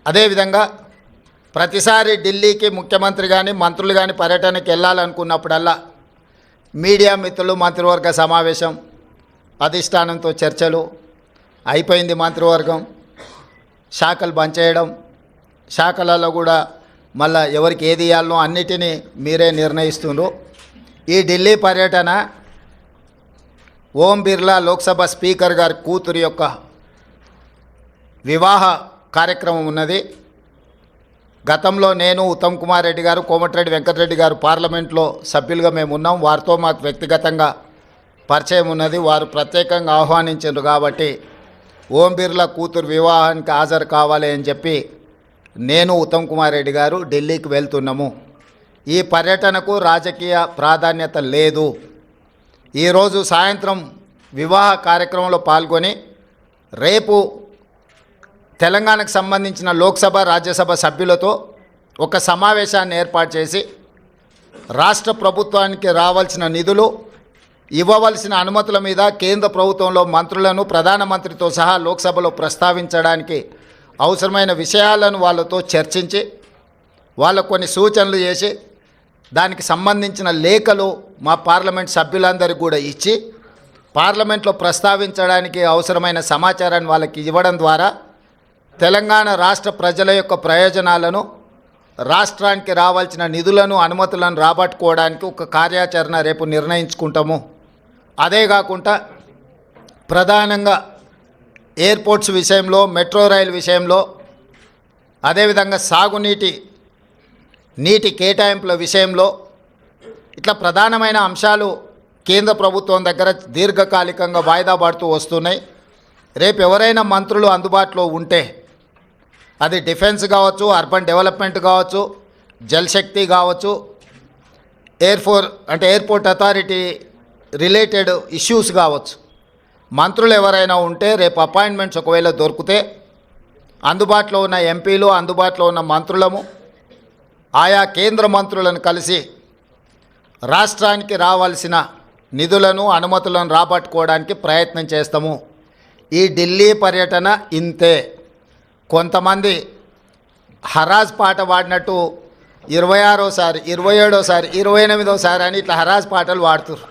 అదేవిధంగా ప్రతిసారి ఢిల్లీకి ముఖ్యమంత్రి కానీ మంత్రులు కానీ పర్యటనకి వెళ్ళాలనుకున్నప్పుడల్లా మీడియా మిత్రులు మంత్రివర్గ సమావేశం, అధిష్టానంతో చర్చలు, అయిపోయింది మంత్రివర్గం, శాఖలు బంద్ చేయడం, శాఖలలో కూడా మళ్ళా ఎవరికి ఏది ఇవ్వాలనో అన్నిటినీ మీరే నిర్ణయిస్తున్నారు. ఈ ఢిల్లీ పర్యటన ఓం బిర్లా లోక్సభ స్పీకర్ గారి కూతురు యొక్క వివాహ కార్యక్రమం ఉన్నది. గతంలో నేను, ఉత్తమ్ కుమార్ రెడ్డి గారు, కోమటిరెడ్డి వెంకటరెడ్డి గారు పార్లమెంట్లో సభ్యులుగా మేము ఉన్నాం. వారితో మాకు వ్యక్తిగతంగా పరిచయం ఉన్నది. వారు ప్రత్యేకంగా ఆహ్వానించారు కాబట్టి ఓం బిర్లా కూతురు వివాహానికి హాజరు కావాలి అని చెప్పి నేను, ఉత్తమ్ కుమార్ రెడ్డి గారు ఢిల్లీకి వెళ్తున్నాము. ఈ పర్యటనకు రాజకీయ ప్రాధాన్యత లేదు. ఈరోజు సాయంత్రం వివాహ కార్యక్రమంలో పాల్గొని రేపు తెలంగాణకు సంబంధించిన లోక్సభ, రాజ్యసభ సభ్యులతో ఒక సమావేశాన్ని ఏర్పాటు చేసి రాష్ట్ర ప్రభుత్వానికి రావాల్సిన నిధులు, ఇవ్వవలసిన అనుమతుల మీద కేంద్ర ప్రభుత్వంలో మంత్రులను, ప్రధానమంత్రితో సహా లోక్సభలో ప్రస్తావించడానికి అవసరమైన విషయాలను వాళ్ళతో చర్చించి వాళ్ళకు కొన్ని సూచనలు చేసి దానికి సంబంధించిన లేఖలు మా పార్లమెంట్ సభ్యులందరికీ కూడా ఇచ్చి పార్లమెంట్లో ప్రస్తావించడానికి అవసరమైన సమాచారాన్ని వాళ్ళకి ఇవ్వడం ద్వారా తెలంగాణ రాష్ట్ర ప్రజల యొక్క ప్రయోజనాలను, రాష్ట్రానికి రావాల్సిన నిధులను, అనుమతులను రాబట్టుకోవడానికి ఒక కార్యాచరణ రేపు నిర్ణయించుకుంటాము. అదే కాకుండా ప్రధానంగా ఎయిర్పోర్ట్స్ విషయంలో, మెట్రో రైలు విషయంలో, అదేవిధంగా నీటి కేటాయింపుల విషయంలో ఇట్లా ప్రధానమైన అంశాలు కేంద్ర ప్రభుత్వం దగ్గర దీర్ఘకాలికంగా వాయిదా పడుతూ వస్తున్నాయి. రేపు ఎవరైనా మంత్రులు అందుబాటులో ఉంటే అది డిఫెన్స్ కావచ్చు, అర్బన్ డెవలప్మెంట్ కావచ్చు, జలశక్తి కావచ్చు, ఎయిర్పోర్ట్ అథారిటీ రిలేటెడ్ ఇష్యూస్ కావచ్చు, మంత్రులు ఎవరైనా ఉంటే రేపు అపాయింట్మెంట్స్ ఒకవేళ దొరికితే అందుబాటులో ఉన్న ఎంపీలు, అందుబాటులో ఉన్న మంత్రులము ఆయా కేంద్ర మంత్రులను కలిసి రాష్ట్రానికి రావాల్సిన నిధులను, అనుమతులను రాబట్టుకోవడానికి ప్రయత్నం చేస్తాము. ఈ ఢిల్లీ పర్యటన ఇంతే. కొంతమంది హరాజ్ పాట పాడినట్టు 26సారి, 27సారి, 28సారి అని ఇట్లా హరాజ్ పాటలు పాడుతున్నారు.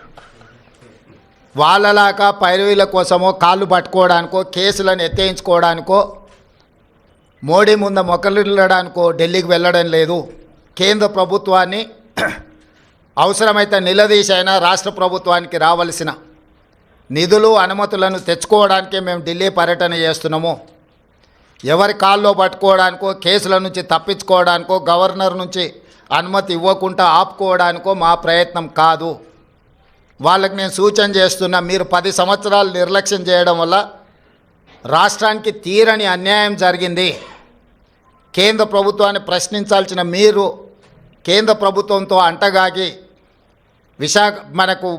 వాళ్ళలాగా పైరవీల కోసమో, కాళ్ళు పట్టుకోవడానికో, కేసులను ఎత్తేయించుకోవడానికో, మోడీ ముందు మొక్కలిల్లడానికో ఢిల్లీకి వెళ్ళడం లేదు. కేంద్ర ప్రభుత్వాన్ని అవసరమైతే నిలదీసైనా రాష్ట్ర ప్రభుత్వానికి రావాల్సిన నిధులు, అనుమతులను తెచ్చుకోవడానికే మేము ఢిల్లీ పర్యటన చేస్తున్నాము. ఎవరి కాల్లో పట్టుకోవడానికో, కేసుల నుంచి తప్పించుకోవడానికో, గవర్నర్ నుంచి అనుమతి ఇవ్వకుండా ఆపుకోవడానికో మా ప్రయత్నం కాదు. వాళ్ళకి నేను సూచన చేస్తున్నా, మీరు 10 సంవత్సరాలు నిర్లక్ష్యం చేయడం వల్ల రాష్ట్రానికి తీరని అన్యాయం జరిగింది. కేంద్ర ప్రభుత్వాన్ని ప్రశ్నించాల్సిన మీరు కేంద్ర ప్రభుత్వంతో అంటగాగి మనకు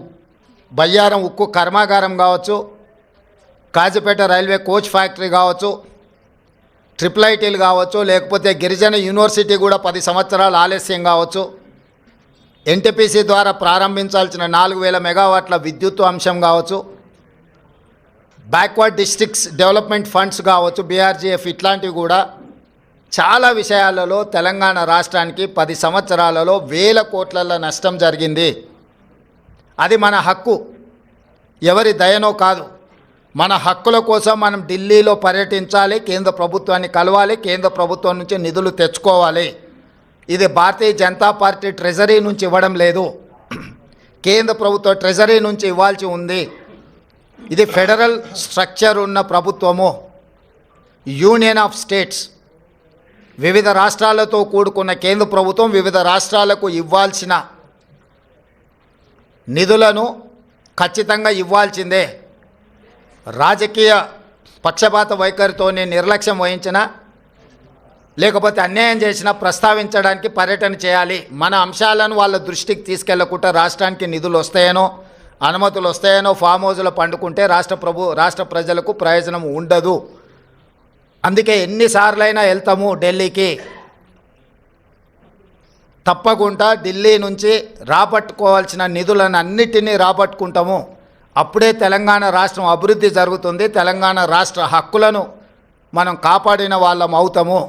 బయ్యారం ఉక్కు కర్మాగారం కావచ్చు, కాజీపేట రైల్వే కోచ్ ఫ్యాక్టరీ కావచ్చు, IIITలు కావచ్చు, లేకపోతే గిరిజన యూనివర్సిటీ కూడా 10 సంవత్సరాలు ఆలస్యం కావచ్చు, ఎన్టీపీసీ ద్వారా ప్రారంభించాల్సిన 4000 మెగావాట్ల విద్యుత్ అంశం కావచ్చు, బ్యాక్వర్డ్ డిస్ట్రిక్ట్స్ డెవలప్మెంట్ ఫండ్స్ కావచ్చు, BRGF, ఇట్లాంటివి కూడా చాలా విషయాలలో తెలంగాణ రాష్ట్రానికి 10 సంవత్సరాలలో వేల కోట్ల నష్టం జరిగింది. అది మన హక్కు, ఎవరి దయనో కాదు. మన హక్కుల కోసం మనం ఢిల్లీలో పర్యటించాలి, కేంద్ర ప్రభుత్వాన్ని కలవాలి, కేంద్ర ప్రభుత్వం నుంచి నిధులు తెచ్చుకోవాలి. ఇది భారతీయ జనతా పార్టీ ట్రెజరీ నుంచి ఇవ్వడం లేదు, కేంద్ర ప్రభుత్వ ట్రెజరీ నుంచి ఇవ్వాల్సి ఉంది. ఇది ఫెడరల్ స్ట్రక్చర్ ఉన్న ప్రభుత్వము, యూనియన్ ఆఫ్ స్టేట్స్. వివిధ రాష్ట్రాలతో కూడుకున్న కేంద్ర ప్రభుత్వం వివిధ రాష్ట్రాలకు ఇవ్వాల్సిన నిధులను ఖచ్చితంగా ఇవ్వాల్సిందే. రాజకీయ పక్షపాత వైఖరితోనే నిర్లక్ష్యం వహించినా, లేకపోతే అన్యాయం చేసినా ప్రస్తావించడానికి పర్యటన చేయాలి. మన అంశాలను వాళ్ళ దృష్టికి తీసుకెళ్లకుండా రాష్ట్రానికి నిధులు వస్తాయనో, అనుమతులు వస్తాయనో ఫామ్ హౌస్లో పండుకుంటే రాష్ట్ర ప్రజలకు ప్రయోజనం ఉండదు. అందుకే ఎన్నిసార్లైనా వెళ్తాము ఢిల్లీకి. తప్పకుండా ఢిల్లీ నుంచి రాబట్టుకోవాల్సిన నిధులను అన్నిటినీ రాబట్టుకుంటాము. అప్పుడే తెలంగాణ రాష్ట్రం అభివృద్ధి జరుగుతుంది. తెలంగాణ రాష్ట్ర హక్కులను మనం కాపాడిన వాళ్ళం అవుతాము.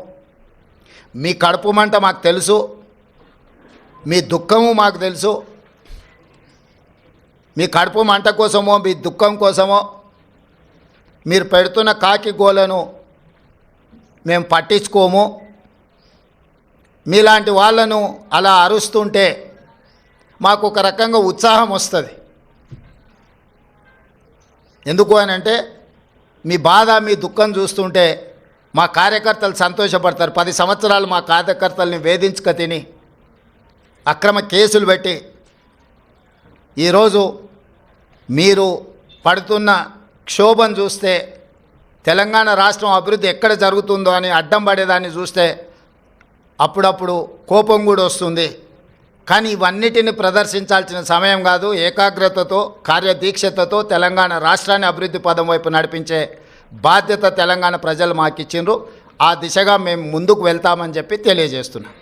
మీ కడుపు మంట మాకు తెలుసు, మీ దుఃఖము మాకు తెలుసు. మీ కడుపు మంట కోసమో మీ దుఃఖం కోసమో మీరు పెడుతున్న కాకి గోలను మేము పట్టించుకోము. మీలాంటి వాళ్ళను అలా అరుస్తుంటే మాకు ఒక రకంగా ఉత్సాహం వస్తుంది. ఎందుకు అని అంటే మీ బాధ మీ దుఃఖం చూస్తుంటే మా కార్యకర్తలు సంతోషపడతారు. 10 సంవత్సరాలు మా కార్యకర్తల్ని వేధించుక తిని అక్రమ కేసులు పెట్టి ఈరోజు మీరు పడుతున్న క్షోభను చూస్తే, తెలంగాణ రాష్ట్రం అభివృద్ధి ఎక్కడ జరుగుతుందో అని అడ్డం పడేదాన్ని చూస్తే అప్పుడప్పుడు కోపం కూడా వస్తుంది. కానీ ఇవన్నిటిని ప్రదర్శించాల్సిన సమయం కాదు. ఏకాగ్రతతో కార్యదీక్షతతో తెలంగాణ రాష్ట్రాన్ని అభివృద్ధి పదం వైపు నడిపించే బాధ్యత తెలంగాణ ప్రజలు మాకు ఇచ్చిండ్రు. ఆ దిశగా మేము ముందుకు వెళ్తామని చెప్పి తెలియజేస్తున్నాం.